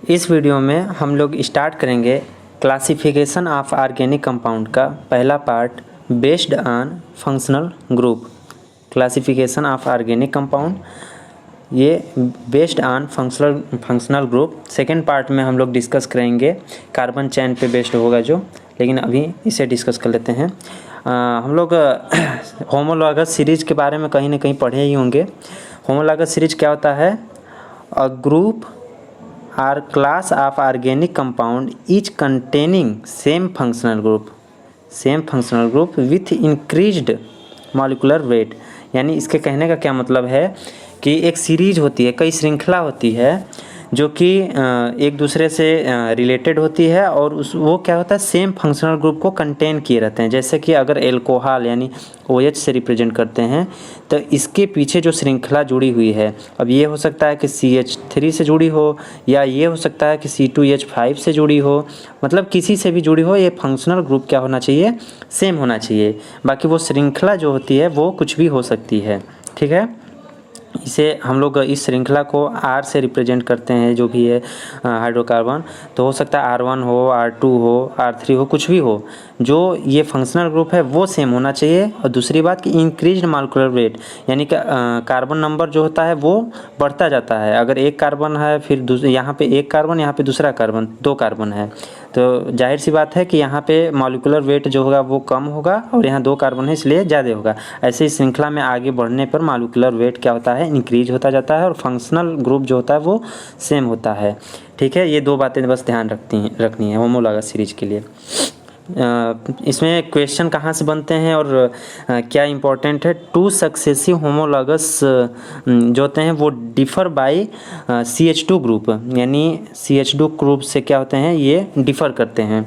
इस वीडियो में हम लोग स्टार्ट करेंगे क्लासिफिकेशन ऑफ ऑर्गेनिक कंपाउंड का पहला part based on functional group. Classification of organic compound ये based on functional group. Second part में हम लोग डिस्कस करेंगे कार्बन चेन पे बेस्ड होगा जो, लेकिन अभी इसे डिस्कस कर लेते हैं। हम लोग होमोलॉगस सीरीज़ के बारे में कहीं ना कहीं पढ़े ही होंगे। होमोलॉगस सीरीज़ क्या होता है? A group or class of organic compound each containing same functional group with increased molecular weight. यानी इसके कहने का क्या मतलब है कि एक सीरीज होती है, कई श्रृंखला होती है जो कि एक दूसरे से रिलेटेड होती है और वो क्या होता है, सेम फंक्शनल ग्रुप को कंटेन किए रहते हैं। जैसे कि अगर एल्कोहल यानी OH से रिप्रेजेंट करते हैं तो इसके पीछे जो श्रृंखला जुड़ी हुई है, अब ये हो सकता है कि CH3 से जुड़ी हो या ये हो सकता है कि C2H5 से जुड़ी हो, मतलब किसी से भी जुड़ी हो, ये फंक्शनल ग्रुप क्या होना चाहिए, सेम होना चाहिए। बाकी वो श्रृंखला जो होती है वो कुछ भी हो सकती है, ठीक है। इसे हम लोग इस श्रृंखला को R से रिप्रेजेंट करते हैं, जो भी है हाइड्रोकार्बन। तो हो सकता है R1 हो, R2 हो, R3 हो, कुछ भी हो, जो ये फंक्शनल ग्रुप है वो सेम होना चाहिए। और दूसरी बात कि इंक्रीज्ड मॉलिक्यूलर वेट, यानी कि कार्बन नंबर जो होता है वो बढ़ता जाता है। अगर एक कार्बन है, फिर यहाँ पे एक कार्बन, यहाँ पे दूसरा कार्बन, 2 कार्बन है, तो जाहिर सी बात है कि यहाँ पे मॉलिक्यूलर वेट जो होगा वो कम होगा और यहाँ 2 कार्बन है इसलिए ज़्यादा होगा। ऐसे ही श्रृंखला में आगे बढ़ने पर मॉलिक्यूलर वेट क्या होता है, इंक्रीज होता जाता है और फंक्शनल ग्रुप जो होता है वो सेम होता है, ठीक है। ये 2 बातें बस ध्यान रखनी है होमोलॉगस सीरीज के लिए। इसमें क्वेश्चन कहाँ से बनते हैं और क्या इम्पोर्टेंट है? 2 सक्सेसिव होमोलॉगस जो होते हैं वो डिफ़र बाय CH2 ग्रुप, यानी CH2 ग्रुप से क्या होते हैं, ये डिफ़र करते हैं।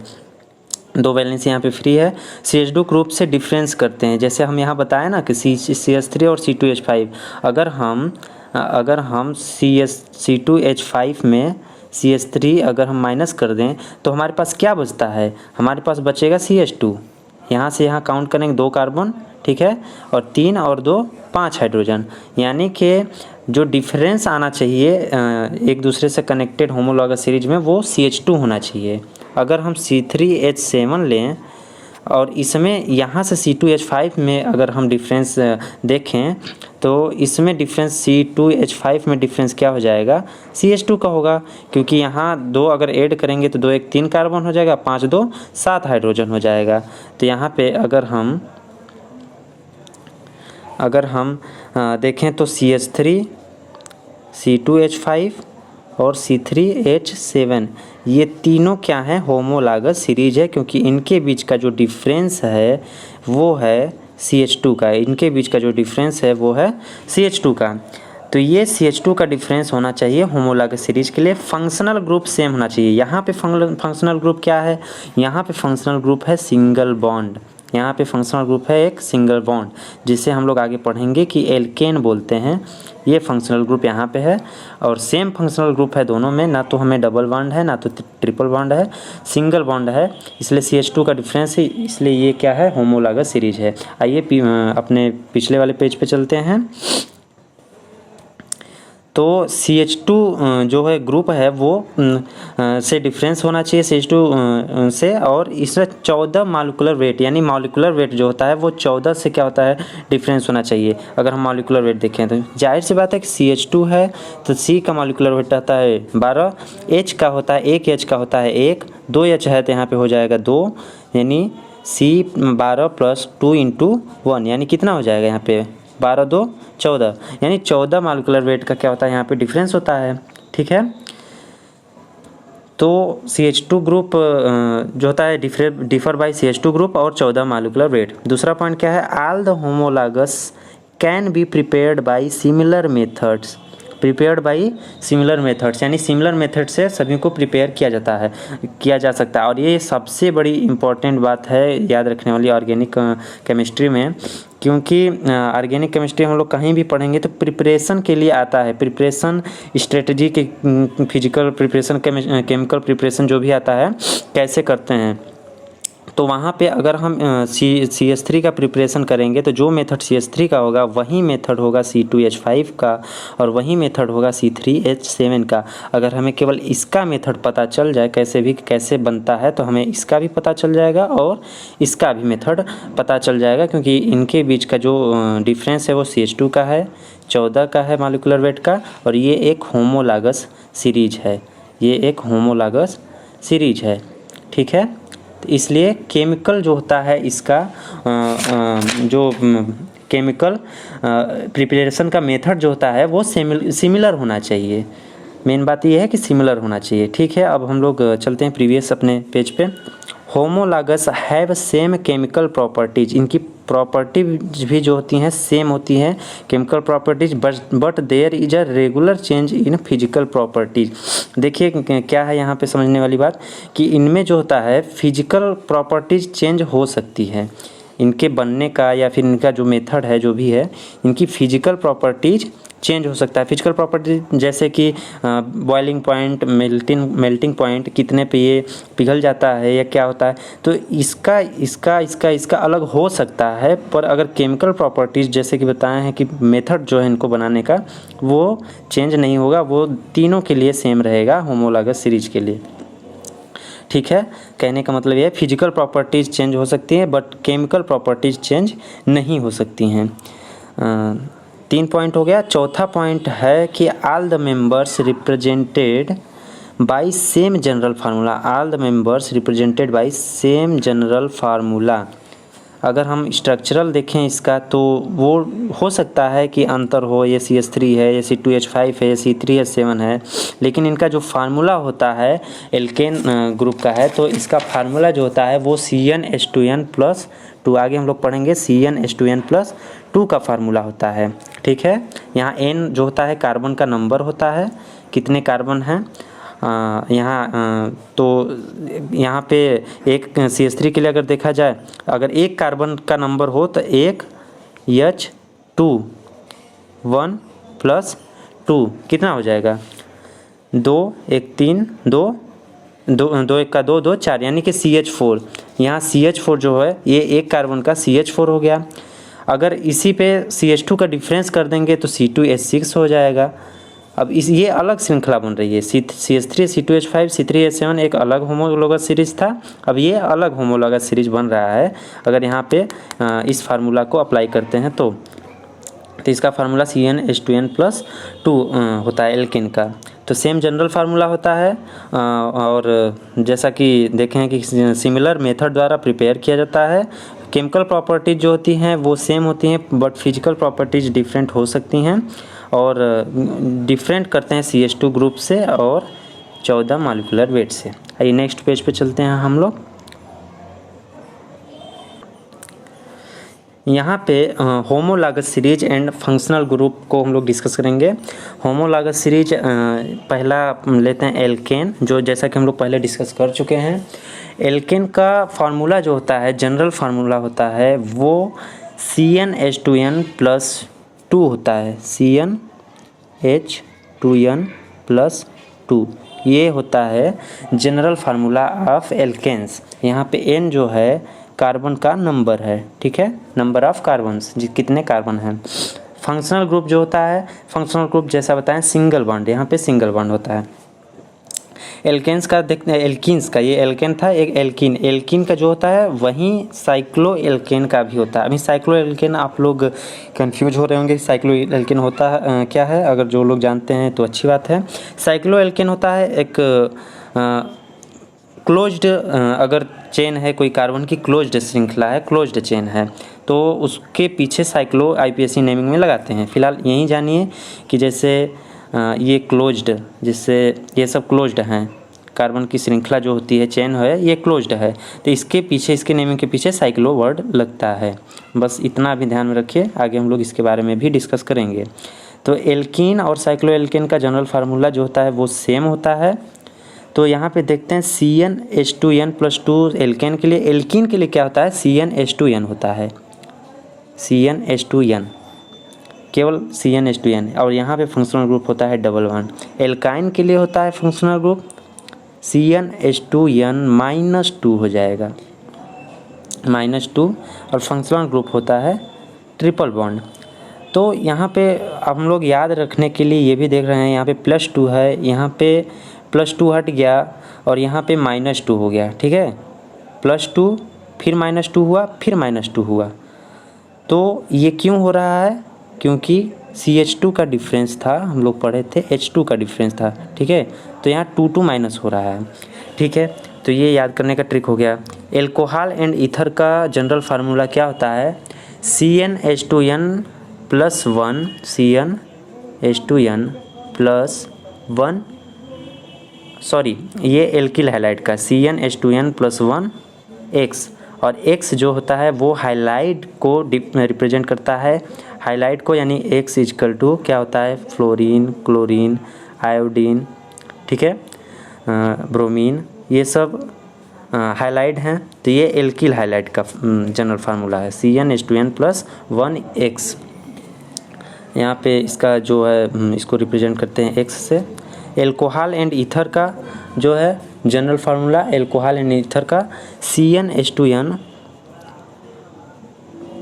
2 वैलेंस यहाँ पे फ्री है, CH2 ग्रुप से डिफरेंस करते हैं। जैसे हम यहाँ बताया ना कि CH3 और C2H5, अगर हम C2H5 में CH3 अगर हम माइनस कर दें तो हमारे पास क्या बचता है, हमारे पास बचेगा CH2। यहाँ से यहाँ काउंट करेंगे 2 कार्बन, ठीक है, और 3 और 2 5 हाइड्रोजन। यानी कि जो डिफरेंस आना चाहिए एक दूसरे से कनेक्टेड होमोलॉगस सीरीज में वो CH2 होना चाहिए। अगर हम C3H7 लें और इसमें यहाँ से C2H5 में अगर हम डिफरेंस देखें तो इसमें डिफरेंस C2H5 में डिफरेंस क्या हो जाएगा, CH2 का होगा, क्योंकि यहाँ 2 अगर ऐड करेंगे तो 2 1 3 कार्बन हो जाएगा, 5 2 7 हाइड्रोजन हो जाएगा। तो यहाँ पे अगर हम देखें तो CH3, C2H5 और C3H7 ये तीनों क्या हैं, होमोलॉगस सीरीज है, क्योंकि इनके बीच का जो डिफरेंस है वो है CH2 का। इनके बीच का जो डिफरेंस है वो है CH2 का। तो ये CH2 का डिफरेंस होना चाहिए होमोलॉगस सीरीज के लिए। फंक्शनल ग्रुप सेम होना चाहिए। यहाँ पे फंक्शनल ग्रुप क्या है, यहाँ पे फंक्शनल ग्रुप है सिंगल बॉन्ड। यहाँ पे फंक्शनल ग्रुप है एक सिंगल बॉन्ड, जिसे हम लोग आगे पढ़ेंगे कि एल्केन बोलते हैं। ये फंक्शनल ग्रुप यहाँ पे है और सेम फंक्शनल ग्रुप है दोनों में, ना तो हमें डबल बॉन्ड है ना तो ट्रिपल बॉन्ड है, सिंगल बॉन्ड है, इसलिए CH2 का डिफरेंस है, इसलिए ये क्या है, होमोलॉगस सीरीज है। आइए अपने पिछले वाले पेज पे चलते हैं। तो CH2 जो है ग्रुप है वो से डिफरेंस होना चाहिए CH2 से, और इसमें 14 मॉलिक्यूलर वेट, यानी मॉलिक्यूलर वेट जो होता है वो 14 से क्या होता है, डिफरेंस होना चाहिए। अगर हम मॉलिक्यूलर वेट देखें तो जाहिर सी बात है कि CH2 है तो C का मॉलिक्यूलर वेट आता है 12, H का होता है 1, H का होता है 1, 2 H है तो यहाँ पे हो जाएगा 2, यानी C12 + 2 × 1, यानी कितना हो जाएगा यहाँ पे 12 2 14, यानी 14 मॉलिक्यूलर वेट का क्या होता है यहाँ पे डिफरेंस होता है, ठीक है। तो CH2 ग्रुप जो होता है डिफर बाय CH2 ग्रुप और 14 मॉलिक्यूलर वेट। दूसरा पॉइंट क्या है, all the homologous can be prepared by similar methods. यानी सिमिलर मेथड से सभी को प्रिपेयर किया जा सकता है। और ये सबसे बड़ी इम्पोर्टेंट बात है याद रखने वाली ऑर्गेनिक केमिस्ट्री में, क्योंकि ऑर्गेनिक केमिस्ट्री हम लोग कहीं भी पढ़ेंगे तो प्रिपरेशन के लिए आता है। प्रिपरेशन स्ट्रेटजी के, फिजिकल प्रिपरेशन, केमिकल प्रिपरेशन जो भी आता है कैसे करते हैं, तो वहाँ पे अगर हम CH3 का प्रिपरेशन करेंगे तो जो मेथड CH3 का होगा वही मेथड होगा C2H5 का और वही मेथड होगा C3H7 का। अगर हमें केवल इसका मेथड पता चल जाए कैसे बनता है तो हमें इसका भी पता चल जाएगा और इसका भी मेथड पता चल जाएगा, क्योंकि इनके बीच का जो डिफरेंस है वो CH2 का है, 14 का है मॉलिक्यूलर वेट का, और ये एक होमोलॉगस सीरीज है, ये एक होमोलॉगस सीरीज है। ठीक है, तो इसलिए केमिकल जो होता है इसका जो केमिकल प्रिपरेशन का मेथड जो होता है वो सिमिलर होना चाहिए। मेन बात ये है कि सिमिलर होना चाहिए। ठीक है, अब हम लोग चलते हैं प्रीवियस अपने पेज पे। Homologous have same chemical properties, इनकी प्रॉपर्टीज भी जो होती हैं सेम होती हैं chemical properties, but there is a regular change in physical properties. देखिए क्या है यहाँ पे समझने वाली बात कि इनमें जो होता है फिजिकल प्रॉपर्टीज चेंज हो सकती है, इनके बनने का या फिर इनका जो मेथड है जो भी है इनकी फिजिकल प्रॉपर्टीज चेंज हो सकता है। फिजिकल प्रॉपर्टी जैसे कि बॉइलिंग पॉइंट, मेल्टिंग पॉइंट, कितने पे ये पिघल जाता है या क्या होता है, तो इसका अलग हो सकता है। पर अगर केमिकल प्रॉपर्टीज़ जैसे कि बताए हैं कि मेथड जो है इनको बनाने का वो चेंज नहीं होगा, वो तीनों के लिए सेम रहेगा होमोलॉगस सीरीज के लिए। ठीक है, कहने का मतलब ये है फिजिकल प्रॉपर्टीज़ चेंज हो सकती हैं बट केमिकल प्रॉपर्टीज़ चेंज नहीं हो सकती हैं। 3 पॉइंट हो गया। चौथा पॉइंट है कि all the members represented by same general formula, all the members represented by same general formula. अगर हम स्ट्रक्चरल देखें इसका तो वो हो सकता है कि अंतर हो, ये CH3 है, ये C2H5 है, ये C3H7 है, लेकिन इनका जो फार्मूला होता है एल्केन ग्रुप का है, तो इसका फार्मूला जो होता है वो CnH2n+2, आगे हम लोग पढ़ेंगे CnH2n+2 का फार्मूला होता है। ठीक है, यहाँ N जो होता है कार्बन का नंबर होता है, कितने कार्बन हैं यहाँ, तो यहाँ पे एक CH3 के लिए अगर देखा जाए, अगर एक कार्बन का नंबर हो तो एक H2 1 + 2 कितना हो जाएगा, 2 1 3 2 2 1 का 2 2 4, यानी कि CH4। यहाँ CH4 जो है ये एक कार्बन का CH4 हो गया। अगर इसी पे CH2 का डिफरेंस कर देंगे तो C2H6 हो जाएगा। अब ये अलग श्रृंखला बन रही है, CH3 C2H5 C3H7 एक अलग होमोलॉगस सीरीज था, अब ये अलग होमोलॉगस सीरीज बन रहा है। अगर यहाँ पे इस फार्मूला को अप्लाई करते हैं तो इसका फार्मूला CnH2n+2 होता है एल्केन का, तो सेम जनरल फार्मूला होता है। और जैसा कि देखें कि सिमिलर मेथड द्वारा प्रिपेयर किया जाता है। केमिकल प्रॉपर्टीज जो होती हैं वो सेम होती हैं बट फिजिकल प्रॉपर्टीज डिफरेंट हो सकती हैं, और डिफरेंट करते हैं CH2 ग्रुप से और 14 मॉलिक्यूलर वेट से। आइए नेक्स्ट पेज पे चलते हैं हम लोग। यहाँ पे homologous series and functional group को हम लोग डिस्कस करेंगे। होमोलॉगस सीरीज पहला लेते हैं एल्केन, जो जैसा कि हम लोग पहले डिस्कस कर चुके हैं। एल्केन का फार्मूला जो होता है जनरल फार्मूला होता है वो CnH2n+2 होता है, CnH2n+2 ये होता है जनरल फार्मूला ऑफ एल्केन्स। यहाँ पे N जो है कार्बन का नंबर है, ठीक है, नंबर ऑफ कार्बन्स, कितने कार्बन हैं। फंक्शनल ग्रुप जो होता है, फंक्शनल ग्रुप जैसा बताएं सिंगल बॉन्ड, यहाँ पे सिंगल बॉन्ड होता है। एल्केन्स का देखते हैं, एल्कीन्स का ये एल्केन था, एक एल्कीन, एल्कीन का जो होता है वहीं साइक्लो एल्केन का भी होता है। अभी साइक्लो एल्केन आप लोग कंफ्यूज हो रहे होंगे, साइक्लो एल्केन होता है क्या है, अगर जो लोग जानते हैं तो अच्छी बात है। साइक्लो एल्केन होता है एक क्लोज्ड, अगर चेन है कोई कार्बन की क्लोज्ड श्रृंखला है, क्लोज्ड चेन है, तो उसके पीछे साइक्लो IPSC नेमिंग में लगाते हैं। फिलहाल यही जानिए कि जैसे ये क्लोज्ड, जिससे ये सब क्लोज्ड हैं, कार्बन की श्रृंखला जो होती है चेन है ये क्लोज्ड है, तो इसके पीछे, इसके नेमिंग के पीछे साइक्लो वर्ड लगता है। बस इतना भी ध्यान में रखिए, आगे हम लोग इसके बारे में भी डिस्कस करेंगे। तो एल्कीन और साइक्लो एल्केन का जनरल फार्मूला जो होता है वो सेम होता है। तो यहाँ पे देखते हैं CnH2n+2 एल्केन के लिए, एल्कीन के लिए क्या होता है CnH2n होता है, CnH2n, केवल CnH2n, और यहाँ पे फंक्शनल ग्रुप होता है डबल बॉन्ड। एल्काइन के लिए होता है फंक्शनल ग्रुप CnH2n-2 हो जाएगा, -2 और फंक्शनल ग्रुप होता है ट्रिपल बॉन्ड। तो यहाँ पे हम लोग याद रखने के लिए ये भी देख रहे हैं, यहाँ पे +2 है, यहाँ पे +2 हट गया और यहाँ पे -2 हो गया, ठीक है। +2 फिर -2 हुआ, फिर -2 हुआ। तो ये क्यों हो रहा है? क्योंकि CH2 का डिफरेंस था, हम लोग पढ़े थे H2 का डिफरेंस था, ठीक है। तो यहाँ 2 माइनस हो रहा है, ठीक है। तो ये याद करने का ट्रिक हो गया। एल्कोहल एंड ईथर का जनरल फार्मूला क्या होता है? CnH2n + 1, CnH2n + 1, सॉरी ये एल्किल हैलाइड का CnH2n + 1 X, और X जो होता है वो हाइलाइड को रिप्रेजेंट करता है, हाइलाइट को, यानी X = क्या होता है? फ्लोरीन, क्लोरीन, आयोडीन, ठीक है, ब्रोमीन, ये सब हाइलाइड हैं। तो ये एल्किल हाइलाइड का जनरल फार्मूला है CnH2n + 1 X। यहाँ पे इसका जो है इसको रिप्रेजेंट करते हैं X से। एल्कोहल एंड ईथर का जो है general formula, alcohol and ether का CnH2n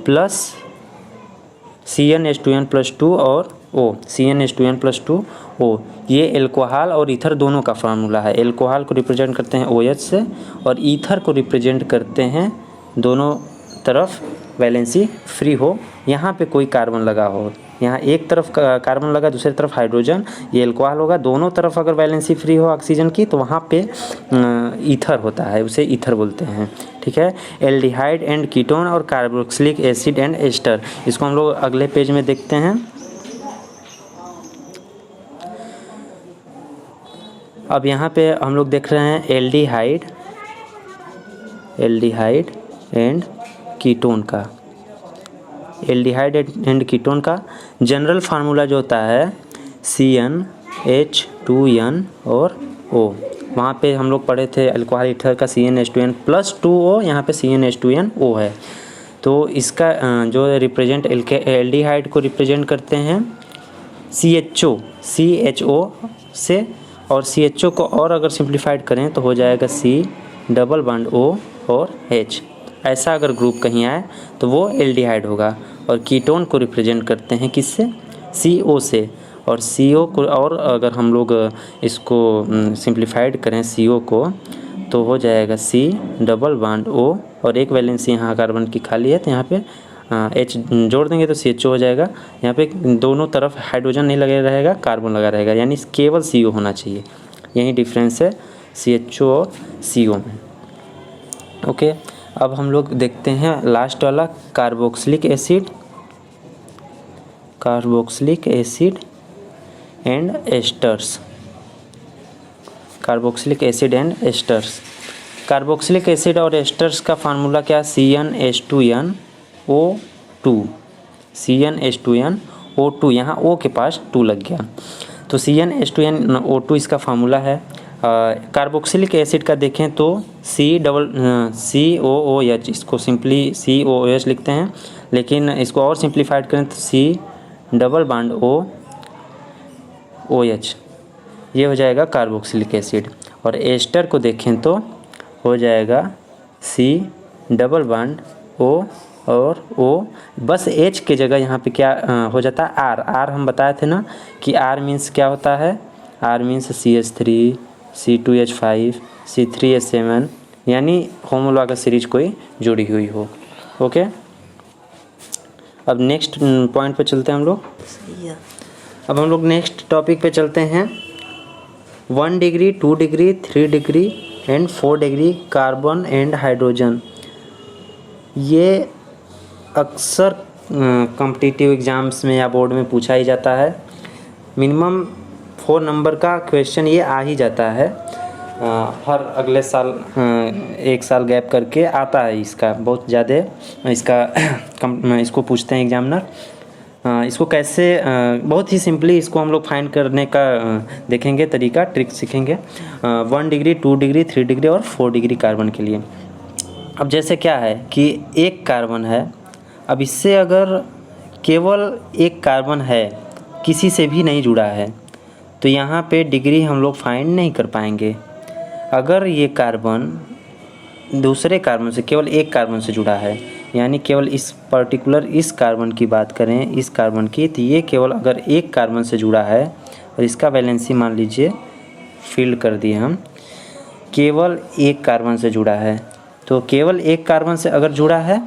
+ 2 और O, CnH2n + 2 O, ये एल्कोहल और ईथर दोनों का फार्मूला है। एल्कोहल को रिप्रेजेंट करते हैं OH से और ईथर को रिप्रेजेंट करते हैं दोनों तरफ वैलेंसी फ्री हो, यहाँ पे कोई कार्बन लगा हो, यहाँ एक तरफ कार्बन लगा, दूसरी तरफ हाइड्रोजन, ये एल्कोहल होगा। दोनों तरफ अगर वैलेंसी फ्री हो ऑक्सीजन की तो वहाँ पे ईथर होता है, उसे ईथर बोलते हैं, ठीक है। एल्डिहाइड एंड कीटोन और कार्बोक्सिलिक एसिड एंड एस्टर, इसको हम लोग अगले पेज में देखते हैं। अब यहाँ पे हम लोग देख रहे हैं एल्डिहाइड एंड कीटोन का, एल्डिहाइड एंड कीटोन का जनरल फार्मूला जो होता है CnH2n और O। वहाँ पे हम लोग पढ़े थे अल्कोहल ईथर का CnH2n + 2O, यहाँ पे CnH2nO है। तो इसका जो रिप्रेजेंट एल्डिहाइड को रिप्रेजेंट करते हैं CHO से, और CHO को और अगर सिंप्लीफाइड करें तो हो जाएगा C�O और H। ऐसा अगर ग्रुप कहीं आए तो वो एल्डिहाइड होगा। और कीटोन को रिप्रेजेंट करते हैं किससे? CO से, और CO को और अगर हम लोग इसको सिंप्लीफाइड करें CO को तो हो जाएगा C�O, और एक वैलेंसी यहाँ कार्बन की खाली है तो यहाँ पे H जोड़ देंगे तो CHO हो जाएगा। यहाँ पे दोनों तरफ हाइड्रोजन नहीं लगे रहेगा, कार्बन लगा रहेगा, यानी केवल CO होना चाहिए। यही डिफरेंस है CHO और CO में। ओके, अब हम लोग देखते हैं लास्ट वाला carboxylic acid and asters. Carboxylic acid and asters, carboxylic acid और एस्टर्स का फार्मूला क्या? CnH2nO2, CnH2nO2, यहाँ O के पास 2 लग गया तो CnH2nO2 इसका फार्मूला है। कार्बोक्सिलिक एसिड का देखें तो COOH, इसको सिंपली COOH लिखते हैं, लेकिन इसको और सिंप्लीफाइड करें तो C♯OH, ये हो जाएगा कार्बोक्सिलिक एसिड। और एस्टर को देखें तो हो जाएगा C♯O और O, बस H के जगह यहाँ पे क्या हो जाता है? R हम बताए थे ना कि R मीन्स क्या होता है? R means CH3, C2H5, C3H7, यानी होमोलॉगस सीरीज कोई जुड़ी हुई हो। ओके, अब नेक्स्ट पॉइंट पे चलते हैं हम लोग। अब हम लोग नेक्स्ट टॉपिक पे चलते हैं। 1 degree, 2 degree, 3 degree and 4 degree carbon and hydrogen. ये अक्सर कॉम्पिटिटिव एग्ज़ाम्स में या बोर्ड में पूछा ही जाता है। मिनिमम 4 नंबर का क्वेश्चन ये आ ही जाता है, हर अगले साल 1 साल गैप करके आता है। इसका बहुत ज़्यादा इसको पूछते हैं एग्जामिनर। इसको कैसे बहुत ही सिंपली इसको हम लोग फाइंड करने का देखेंगे तरीका, ट्रिक सीखेंगे 1 डिग्री, 2 डिग्री, 3 डिग्री और 4 डिग्री कार्बन के लिए। अब जैसे क्या है कि एक कार्बन है, अब इससे अगर केवल एक कार्बन है, किसी से भी नहीं जुड़ा है, तो यहाँ पे डिग्री हम लोग फाइंड नहीं कर पाएंगे। अगर ये कार्बन दूसरे कार्बन से केवल एक कार्बन से जुड़ा है, यानी केवल इस पर्टिकुलर इस कार्बन की बात करें, इस कार्बन की, तो ये केवल अगर एक कार्बन से जुड़ा है और इसका वैलेंसी मान लीजिए फील्ड कर दिए हम, केवल एक कार्बन से जुड़ा है, तो केवल एक कार्बन से अगर जुड़ा है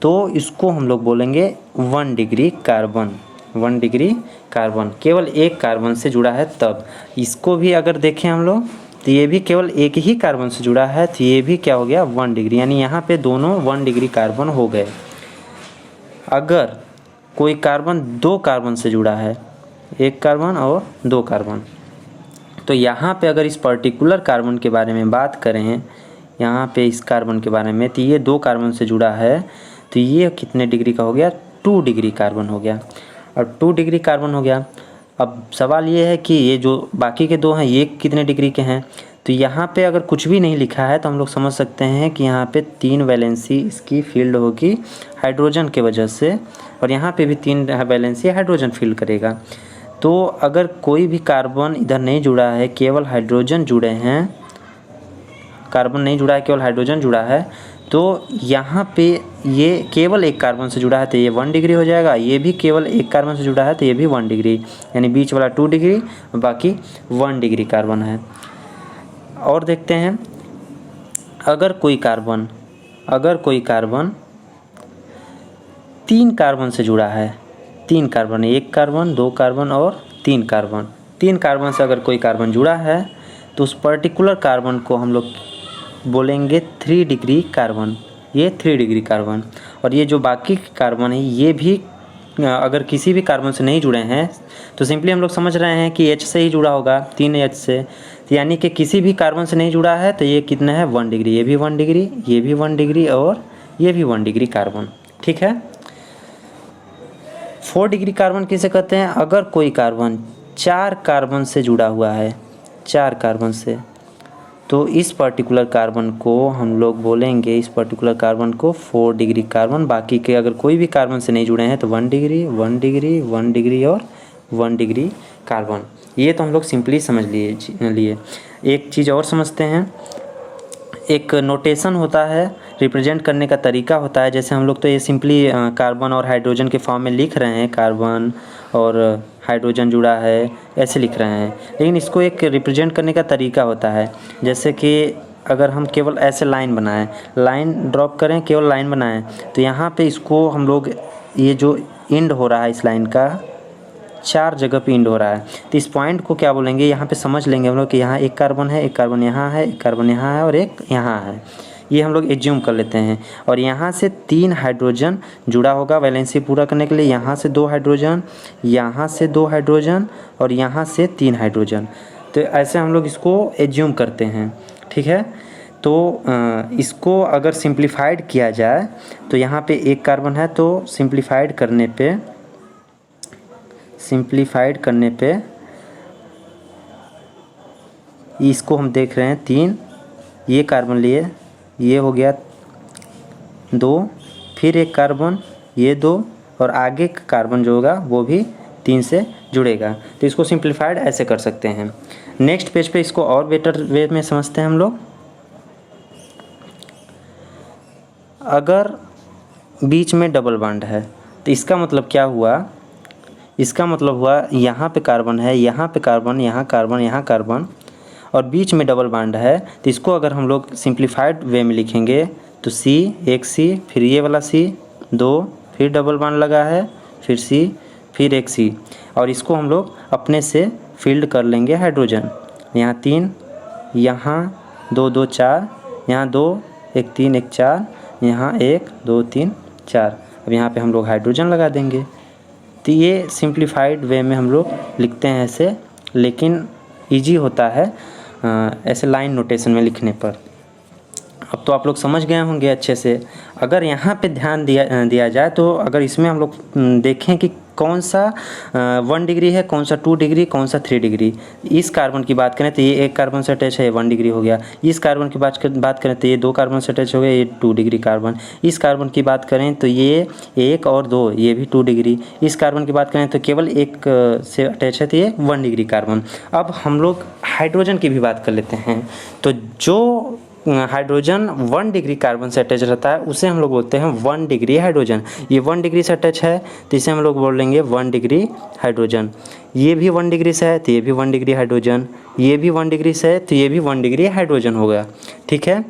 तो इसको हम लोग बोलेंगे 1 डिग्री कार्बन। 1 डिग्री कार्बन केवल एक कार्बन से जुड़ा है तब। इसको भी अगर देखें हम लोग तो ये भी केवल एक ही कार्बन से जुड़ा है, तो ये भी क्या हो गया 1 डिग्री, यानी यहाँ पे दोनों 1 डिग्री कार्बन हो गए। अगर कोई कार्बन 2 कार्बन से जुड़ा है, एक कार्बन और 2 कार्बन, तो यहाँ पे अगर इस पर्टिकुलर कार्बन के बारे में बात करें, यहाँ पे इस कार्बन के बारे में, तो ये 2 कार्बन से जुड़ा है, तो ये कितने डिग्री का हो गया 2 डिग्री कार्बन हो गया। और 2 डिग्री कार्बन हो गया। अब सवाल ये है कि ये जो बाकी के 2 हैं ये कितने डिग्री के हैं, तो यहाँ पे अगर कुछ भी नहीं लिखा है तो हम लोग समझ सकते हैं कि यहाँ पे 3 वैलेंसी इसकी फील्ड होगी हाइड्रोजन के वजह से, और यहाँ पे भी 3 वैलेंसी हाइड्रोजन फील्ड करेगा। तो अगर कोई भी कार्बन इधर नहीं जुड़ा है, केवल हाइड्रोजन जुड़े हैं, कार्बन नहीं जुड़ा है केवल हाइड्रोजन जुड़ा है, तो यहाँ पे ये केवल एक कार्बन से जुड़ा है तो ये 1 डिग्री हो जाएगा, ये भी केवल एक कार्बन से जुड़ा है तो ये भी 1 डिग्री, यानी बीच वाला 2 डिग्री बाकी 1 डिग्री कार्बन है। और देखते हैं, अगर कोई कार्बन 3 कार्बन से जुड़ा है, 3 कार्बन, 1 कार्बन 2 कार्बन और 3 कार्बन, 3 कार्बन से अगर कोई कार्बन जुड़ा है तो उस पर्टिकुलर कार्बन को हम लोग बोलेंगे 3 डिग्री कार्बन, ये 3 डिग्री कार्बन। और ये जो बाकी कार्बन है ये भी अगर किसी भी कार्बन से नहीं जुड़े हैं तो सिंपली हम लोग समझ रहे हैं कि H से ही जुड़ा होगा, 3H से, तो यानी कि किसी भी कार्बन से नहीं जुड़ा है तो ये कितना है 1 डिग्री, ये भी 1 डिग्री, ये भी 1 डिग्री और ये भी 1 डिग्री कार्बन। ठीक है। 4 डिग्री कार्बन किसे कहते हैं, अगर कोई कार्बन 4 कार्बन से जुड़ा हुआ है, 4 कार्बन से, तो इस पर्टिकुलर कार्बन को हम लोग बोलेंगे, इस पर्टिकुलर कार्बन को 4 डिग्री कार्बन। बाकी के अगर कोई भी कार्बन से नहीं जुड़े हैं तो 1 डिग्री 1 डिग्री 1 डिग्री और 1 डिग्री कार्बन। ये तो हम लोग सिंपली समझ लिए। एक चीज़ और समझते हैं, एक नोटेशन होता है, रिप्रेजेंट करने का तरीका होता है। जैसे हम लोग तो ये सिंपली कार्बन और हाइड्रोजन के फॉर्म में लिख रहे हैं, कार्बन और हाइड्रोजन जुड़ा है ऐसे लिख रहे हैं, लेकिन इसको एक रिप्रेजेंट करने का तरीका होता है। जैसे कि अगर हम केवल ऐसे लाइन बनाएं, लाइन ड्रॉप करें, केवल लाइन बनाएं, तो यहाँ पे इसको हम लोग, ये जो एंड हो रहा है इस लाइन का 4 जगह पे एंड हो रहा है, तो इस पॉइंट को क्या बोलेंगे, यहाँ पे समझ लेंगे हम लोग कि यहाँ एक कार्बन है, एक कार्बन यहाँ है, एक कार्बन यहाँ है और एक यहाँ है, ये हम लोग एज्यूम कर लेते हैं। और यहाँ से 3 हाइड्रोजन जुड़ा होगा वैलेंसी पूरा करने के लिए, यहाँ से 2 हाइड्रोजन, यहाँ से 2 हाइड्रोजन और यहाँ से 3 हाइड्रोजन, तो ऐसे हम लोग इसको एज्यूम करते हैं। ठीक है। तो इसको अगर सिंप्लीफाइड किया जाए तो यहाँ पे एक कार्बन है, तो सिंप्लीफाइड करने पे इसको हम देख रहे हैं 3, ये कार्बन लिए, ये हो गया 2, फिर एक कार्बन, ये 2 और आगे का कार्बन जो होगा वो भी 3 से जुड़ेगा। तो इसको सिंप्लीफाइड ऐसे कर सकते हैं। नेक्स्ट पेज पे इसको और बेटर वे में समझते हैं हम लोग। अगर बीच में डबल बॉन्ड है तो इसका मतलब क्या हुआ, इसका मतलब हुआ यहाँ पे कार्बन है, यहाँ पे कार्बन, यहाँ कार्बन, यहाँ कार्बन और बीच में डबल बॉन्ड है, तो इसको अगर हम लोग सिंप्लीफाइड वे में लिखेंगे तो C, एक C, फिर ये वाला C, 2, फिर डबल बॉन्ड लगा है, फिर C, फिर एक C, और इसको हम लोग अपने से फील्ड कर लेंगे हाइड्रोजन। यहाँ 3, यहाँ 2 2 4, यहाँ 2 1 3 1 4, यहाँ 1 2 3 4, अब यहाँ पे हम लोग हाइड्रोजन लगा देंगे। तो ये सिंप्लीफाइड वे में हम लोग लिखते हैं ऐसे, लेकिन ईजी होता है ऐसे लाइन नोटेशन में लिखने पर। अब तो आप लोग समझ गए होंगे अच्छे से। अगर यहाँ पे ध्यान दिया जाए तो अगर इसमें हम लोग देखें कि कौन सा 1 डिग्री है, कौन सा 2 डिग्री, कौन सा 3 डिग्री। इस कार्बन की बात करें तो ये एक कार्बन से अटैच है, 1 डिग्री हो गया। इस कार्बन की बात करें तो ये 2 कार्बन से अटैच हो गया, ये 2 डिग्री कार्बन। इस कार्बन की बात करें तो ये 1 और 2, ये भी 2 डिग्री। इस कार्बन की बात करें तो केवल एक से अटैच है तो ये 1 डिग्री कार्बन। अब हम लोग हाइड्रोजन की भी बात कर लेते हैं। तो जो हाइड्रोजन 1 डिग्री कार्बन से अटैच रहता है उसे हम लोग बोलते हैं 1 डिग्री हाइड्रोजन। ये 1 डिग्री से अटैच है तो इसे हम लोग बोलेंगे 1 डिग्री हाइड्रोजन। ये भी 1 डिग्री से है तो ये भी 1 डिग्री हाइड्रोजन। ये भी 1 डिग्री से है तो ये भी 1 डिग्री हाइड्रोजन हो गया। ठीक है,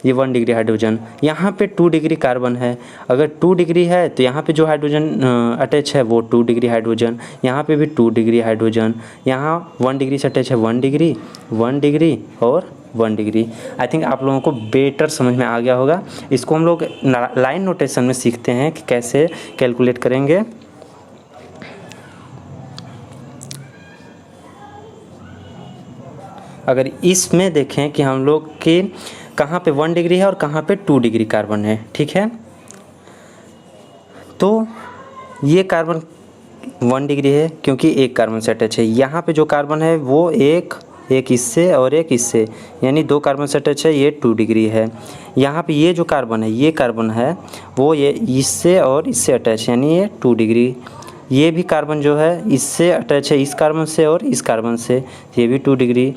ये 1 डिग्री हाइड्रोजन। यहाँ पे 2 डिग्री कार्बन है, अगर 2 डिग्री है तो यहाँ पे जो हाइड्रोजन अटैच है वो 2 डिग्री हाइड्रोजन। यहाँ पे भी 2 डिग्री हाइड्रोजन। यहाँ 1 डिग्री से अटैच है 1 डिग्री, 1 डिग्री और 1 डिग्री। आई थिंक आप लोगों को बेटर समझ में आ गया होगा। इसको हम लोग लाइन नोटेशन में सीखते हैं कि कैसे कैलकुलेट करेंगे। अगर इसमें देखें कि हम लोग के कहाँ पे 1 डिग्री है और कहाँ पे 2 डिग्री कार्बन है। ठीक है, तो ये कार्बन 1 डिग्री है क्योंकि एक कार्बन से अटैच है। यहाँ पे जो कार्बन है वो एक इससे और एक इससे, यानी 2 कार्बन से अटैच है, ये 2 डिग्री है। यहाँ पे ये जो कार्बन है, ये कार्बन है वो ये इससे और इससे अटैच, यानी ये 2 डिग्री। ये भी कार्बन जो है इससे अटैच है, इस कार्बन से और इस कार्बन से, ये भी 2 डिग्री।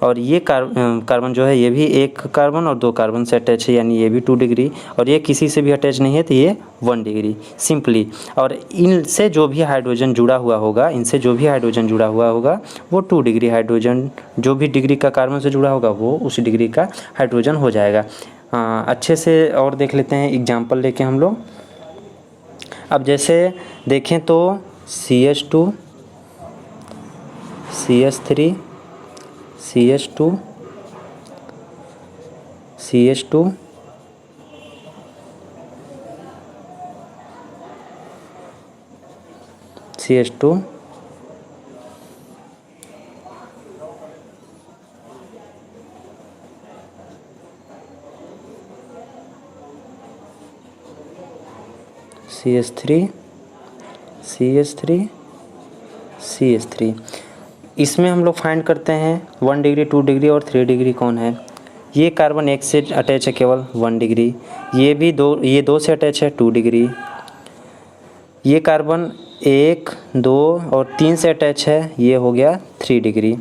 और ये कार्बन जो है ये भी एक कार्बन और 2 कार्बन से अटैच है, यानी ये भी 2 डिग्री। और ये किसी से भी अटैच नहीं है तो ये 1 डिग्री सिंपली। और इनसे जो भी हाइड्रोजन जुड़ा हुआ होगा, इनसे जो भी हाइड्रोजन जुड़ा हुआ होगा वो 2 डिग्री हाइड्रोजन, जो भी डिग्री का कार्बन से जुड़ा होगा वो उस डिग्री का हाइड्रोजन हो जाएगा। अच्छे से और देख लेते हैं एग्जाम्पल लेके हम लोग। अब जैसे देखें तो CH2, CH3, CH2, CH2, CH2, CH3, CH3, CH3। इसमें हम लोग फाइंड करते हैं 1 डिग्री, 2 डिग्री और 3 डिग्री कौन है। ये कार्बन एक से अटैच है केवल 1 डिग्री, ये भी ये 2 से अटैच है 2 डिग्री। ये कार्बन 1, 2 और 3 से अटैच है, ये हो गया 3 डिग्री।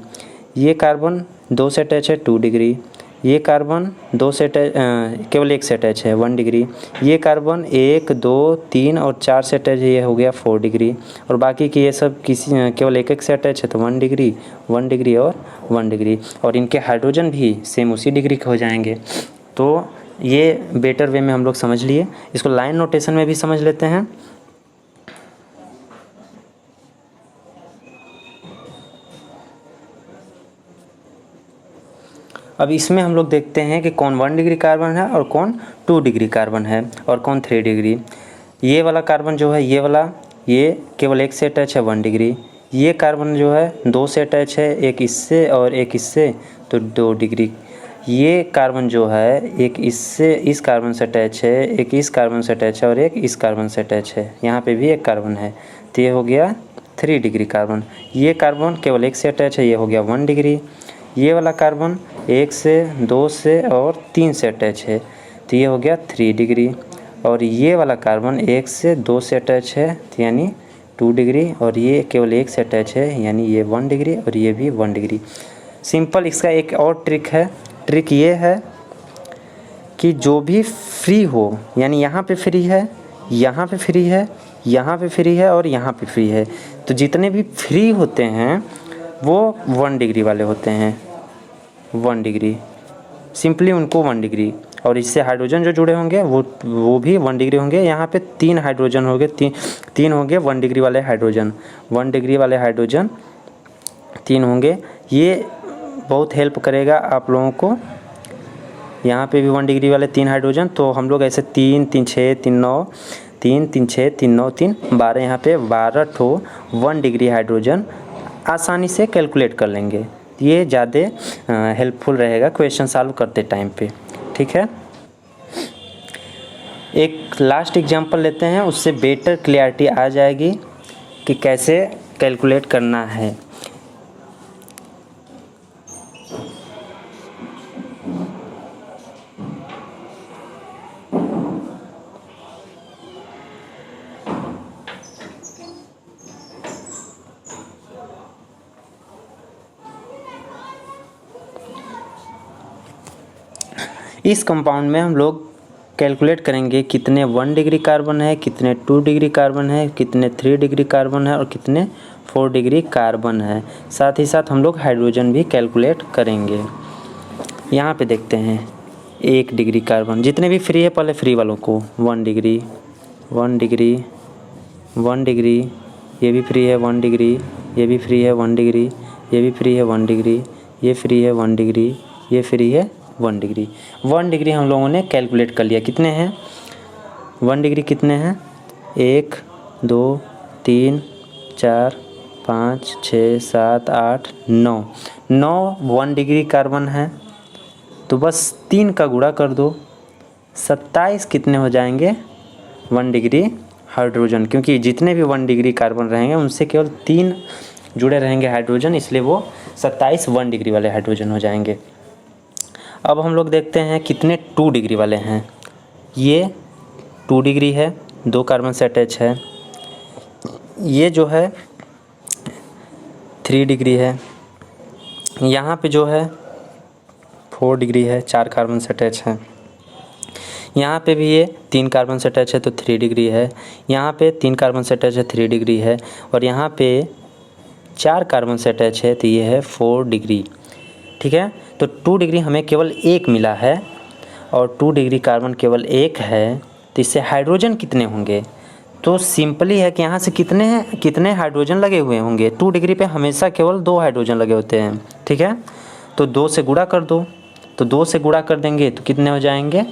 ये कार्बन 2 से अटैच है 2 डिग्री। ये कार्बन 2 से अटैच केवल 1 से अटैच है 1 डिग्री। ये कार्बन 1, 2, 3 और 4 से अटैच है, ये हो गया 4 डिग्री। और बाकी की ये सब केवल 1 से अटैच है तो 1 डिग्री, 1 डिग्री और 1 डिग्री। और इनके हाइड्रोजन भी सेम उसी डिग्री के हो जाएंगे। तो ये बेटर वे में हम लोग समझ लिए। इसको लाइन नोटेशन में भी समझ लेते हैं। अब इसमें हम लोग देखते हैं कि कौन 1 डिग्री कार्बन है और कौन 2 डिग्री कार्बन है और कौन 3 डिग्री। ये वाला कार्बन जो है, ये वाला, ये केवल 1 से अटैच है 1 डिग्री। ये कार्बन जो है 2 से अटैच है, एक इससे और एक इससे, तो 2 डिग्री। ये कार्बन जो है एक इससे इस कार्बन से अटैच है, एक इस कार्बन से अटैच है और एक इस कार्बन से अटैच है। यहाँ पे भी एक कार्बन है तो ये हो गया 3 डिग्री कार्बन। ये कार्बन केवल 1 से अटैच है, ये हो गया 1 डिग्री। ये वाला कार्बन 1 से, 2 से और 3 से अटैच है तो ये हो गया 3 डिग्री। और ये वाला कार्बन 1 से, 2 से अटैच है तो यानी 2 डिग्री। और ये केवल 1 से अटैच है यानी ये 1 डिग्री और ये भी 1 डिग्री। सिंपल। इसका एक और ट्रिक है। ट्रिक ये है कि जो भी फ्री हो, यानी यहाँ पे फ्री है, यहाँ पे फ्री है, यहाँ पे फ्री है और यहाँ पे फ्री है, तो जितने भी फ्री होते हैं वो 1 डिग्री वाले होते हैं। 1 डिग्री सिंपली उनको 1 डिग्री। और इससे हाइड्रोजन जो जुड़े होंगे वो भी 1 डिग्री होंगे। यहाँ पे 3 हाइड्रोजन होंगे, तीन होंगे 1 डिग्री वाले हाइड्रोजन। 1 डिग्री वाले हाइड्रोजन 3 होंगे। ये बहुत हेल्प करेगा आप लोगों को। यहाँ पे भी 1 डिग्री वाले 3 हाइड्रोजन, तो हम लोग ऐसे 3, 3, 6, 3, 9, 3, 3, 6, 3, 9, 3, 12, यहाँ पे 12 ठो 1 डिग्री हाइड्रोजन आसानी से कैलकुलेट कर लेंगे। ये ज़्यादा हेल्पफुल रहेगा क्वेश्चन सॉल्व करते टाइम पे। ठीक है, एक लास्ट एग्जांपल लेते हैं, उससे बेटर क्लियरिटी आ जाएगी कि कैसे कैलकुलेट करना है। इस कंपाउंड में हम लोग कैलकुलेट करेंगे कितने 1 डिग्री कार्बन है, कितने 2 डिग्री कार्बन है, कितने 3 डिग्री कार्बन है और कितने 4 डिग्री कार्बन है। साथ ही साथ हम लोग हाइड्रोजन भी कैलकुलेट करेंगे। यहाँ पे देखते हैं 1 डिग्री कार्बन, जितने भी फ्री है पहले फ्री वालों को 1 डिग्री, 1 डिग्री, 1 डिग्री, ये भी फ्री है 1 डिग्री, ये भी फ्री है 1 डिग्री, ये भी फ्री है 1 डिग्री, ये फ्री है 1 डिग्री, ये फ्री है 1 डिग्री। 1 डिग्री हम लोगों ने कैलकुलेट कर लिया। कितने हैं 1 डिग्री, कितने हैं 1 2 3 4 5 6 7 8 9 1 डिग्री कार्बन है, तो बस 3 का गुणा कर दो, 27 कितने हो जाएंगे 1 डिग्री हाइड्रोजन, क्योंकि जितने भी 1 डिग्री कार्बन रहेंगे उनसे केवल 3 जुड़े रहेंगे हाइड्रोजन, इसलिए वो 27 1 डिग्री वाले हाइड्रोजन हो जाएंगे। अब हम लोग देखते हैं कितने 2 डिग्री वाले हैं। ये 2 डिग्री है, 2 कार्बन से अटैच है। ये जो है 3 डिग्री है। यहाँ पे जो है 4 डिग्री है, 4 कार्बन से अटैच है। यहाँ पे भी ये 3 कार्बन से अटैच है तो 3 डिग्री है। यहाँ पे 3 कार्बन से अटैच है 3 डिग्री है, और यहाँ पे 4 कार्बन से अटैच है तो ये है 4 डिग्री। ठीक है, तो 2 डिग्री हमें केवल 1 मिला है और 2 डिग्री कार्बन केवल 1 है, तो इससे हाइड्रोजन कितने होंगे? तो सिंपली है कि यहाँ से कितने हाइड्रोजन लगे हुए होंगे। 2 डिग्री पे हमेशा केवल 2 हाइड्रोजन लगे होते हैं। ठीक है, तो 2 से गुणा कर दो, तो 2 से गुणा कर देंगे तो कितने हो जाएंगे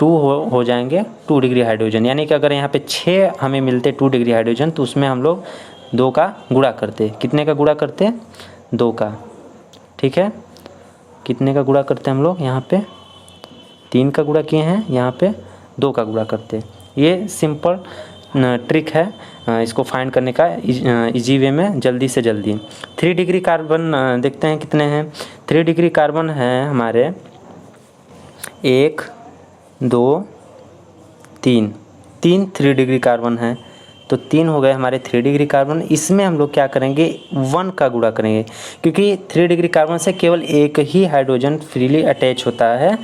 2 हो जाएंगे 2 डिग्री हाइड्रोजन। यानी कि अगर यहाँ पे 6 हमें मिलते 2 डिग्री हाइड्रोजन तो उसमें हम लोग 2 का गुणा करते। कितने का गुणा करते? 2 का। ठीक है, कितने का गुणा करते हम लोग? यहाँ पे 3 का गुणा किए हैं, यहाँ पे 2 का गुणा करते। ये सिंपल ट्रिक है इसको फाइंड करने का इजी वे में, जल्दी से जल्दी। 3 डिग्री कार्बन देखते हैं कितने हैं। 3 डिग्री कार्बन है हमारे 1 2 3 3 डिग्री कार्बन है, तो 3 हो गए हमारे 3 डिग्री कार्बन। इसमें हम लोग क्या करेंगे 1 का गुणा करेंगे, क्योंकि 3 डिग्री कार्बन से केवल एक ही हाइड्रोजन फ्रीली अटैच होता है,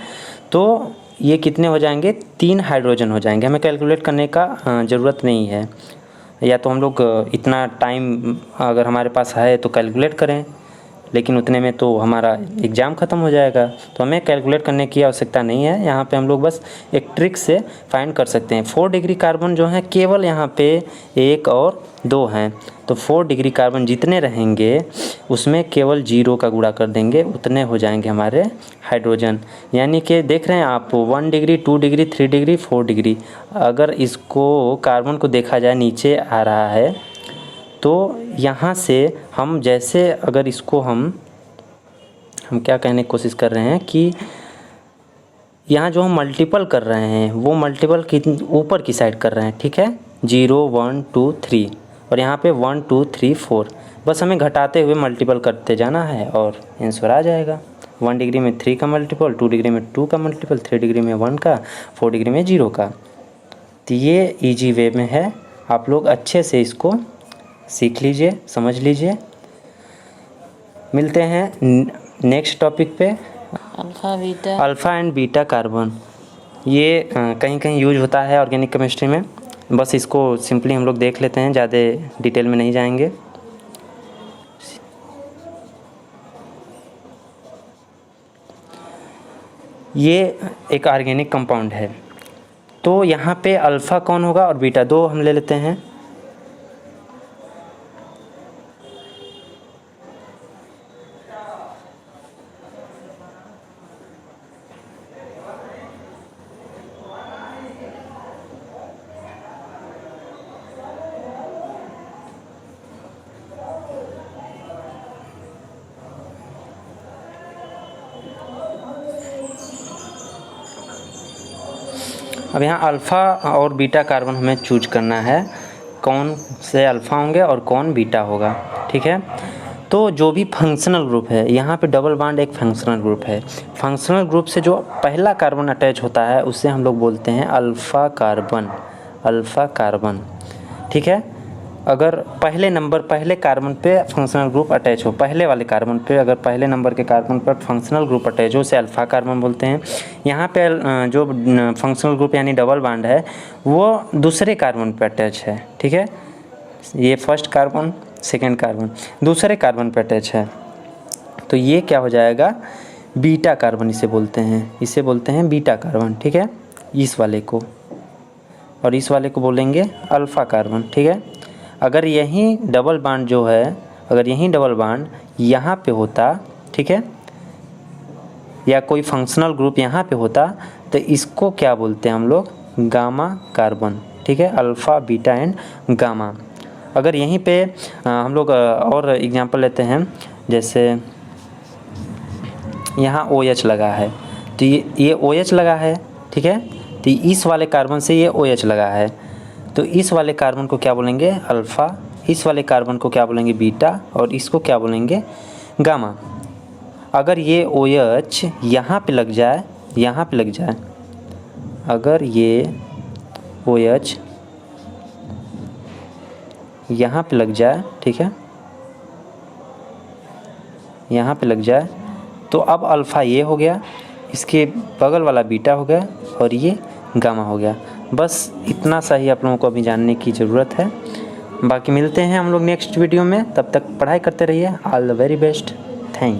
तो ये कितने हो जाएंगे 3 हाइड्रोजन हो जाएंगे। हमें कैलकुलेट करने का ज़रूरत नहीं है, या तो हम लोग इतना टाइम अगर हमारे पास है तो कैलकुलेट करें, लेकिन उतने में तो हमारा एग्ज़ाम ख़त्म हो जाएगा, तो हमें कैलकुलेट करने की आवश्यकता नहीं है। यहाँ पे हम लोग बस एक ट्रिक से फाइंड कर सकते हैं। 4 डिग्री कार्बन जो है केवल यहाँ पे 1 और 2 हैं, तो 4 डिग्री कार्बन जितने रहेंगे उसमें केवल 0 का गुणा कर देंगे, उतने हो जाएंगे हमारे हाइड्रोजन। यानी कि देख रहे हैं आप 1 डिग्री 2 डिग्री 3 डिग्री 4 डिग्री, अगर इसको कार्बन को देखा जाए नीचे आ रहा है, तो यहाँ से हम जैसे अगर इसको हम क्या कहने की कोशिश कर रहे हैं कि यहाँ जो हम मल्टीपल कर रहे हैं वो मल्टीपल की ऊपर की साइड कर रहे हैं। ठीक है, 0 1 2 3 और यहाँ पे 1 2 3 4, बस हमें घटाते हुए मल्टीपल करते जाना है और आंसर आ जाएगा। 1 डिग्री में 3 का मल्टीपल, 2 डिग्री में 2 का मल्टीपल, 3 डिग्री में 1 का, 4 डिग्री में 0 का। तो ये ईजी वे में है, आप लोग अच्छे से इसको सीख लीजिए, समझ लीजिए। मिलते हैं नेक्स्ट टॉपिक पे। अल्फ़ा एंड बीटा कार्बन, ये कहीं कहीं यूज होता है ऑर्गेनिक केमिस्ट्री में, बस इसको सिंपली हम लोग देख लेते हैं, ज़्यादा डिटेल में नहीं जाएंगे। ये एक ऑर्गेनिक कंपाउंड है, तो यहाँ पे अल्फ़ा कौन होगा और बीटा, दो हम ले लेते हैं। अब यहाँ अल्फ़ा और बीटा कार्बन हमें चूज करना है, कौन से अल्फ़ा होंगे और कौन बीटा होगा। ठीक है, तो जो भी फंक्शनल ग्रुप है, यहाँ पे डबल बॉन्ड एक फंक्शनल ग्रुप है। फंक्शनल ग्रुप से जो पहला कार्बन अटैच होता है उसे हम लोग बोलते हैं अल्फ़ा कार्बन, अल्फ़ा कार्बन। ठीक है, अगर पहले कार्बन पे फंक्शनल ग्रुप अटैच हो, पहले वाले कार्बन पे अगर पहले नंबर के कार्बन पर फंक्शनल ग्रुप अटैच हो, उसे अल्फ़ा कार्बन बोलते हैं। यहाँ पे जो फंक्शनल ग्रुप यानी डबल बॉन्ड है वो दूसरे कार्बन पे अटैच है, ठीक है। ये फर्स्ट कार्बन, सेकेंड कार्बन दूसरे कार्बन पे अटैच है, तो ये क्या हो जाएगा, बीटा कार्बन इसे बोलते हैं बीटा कार्बन, ठीक है। इस वाले को, और इस वाले को बोलेंगे अल्फ़ा कार्बन, ठीक है। अगर यही डबल बॉन्ड जो है, अगर यही डबल बॉन्ड यहाँ पे होता, ठीक है, या कोई फंक्शनल ग्रुप यहाँ पे होता, तो इसको क्या बोलते हैं हम लोग, गामा कार्बन, ठीक है। Alpha, beta and gamma. अगर यहीं पे हम लोग और एग्जांपल लेते हैं, जैसे यहाँ OH लगा है, तो ये OH लगा है, ठीक है। तो इस वाले कार्बन से ये OH लगा है, तो इस वाले कार्बन को क्या बोलेंगे, अल्फ़ा, इस वाले कार्बन को क्या बोलेंगे, बीटा, और इसको क्या बोलेंगे, गामा। अगर ये OH यहाँ पे लग जाए, अगर ये OH यहाँ पे लग जाए, ठीक है, यहाँ पे लग जाए, तो अब अल्फ़ा ये हो गया, इसके बगल वाला बीटा हो गया, और ये गामा हो गया। बस इतना सा ही आप लोगों को अभी जानने की ज़रूरत है। बाकी मिलते हैं हम लोग नेक्स्ट वीडियो में, तब तक पढ़ाई करते रहिए। All the very best, thank.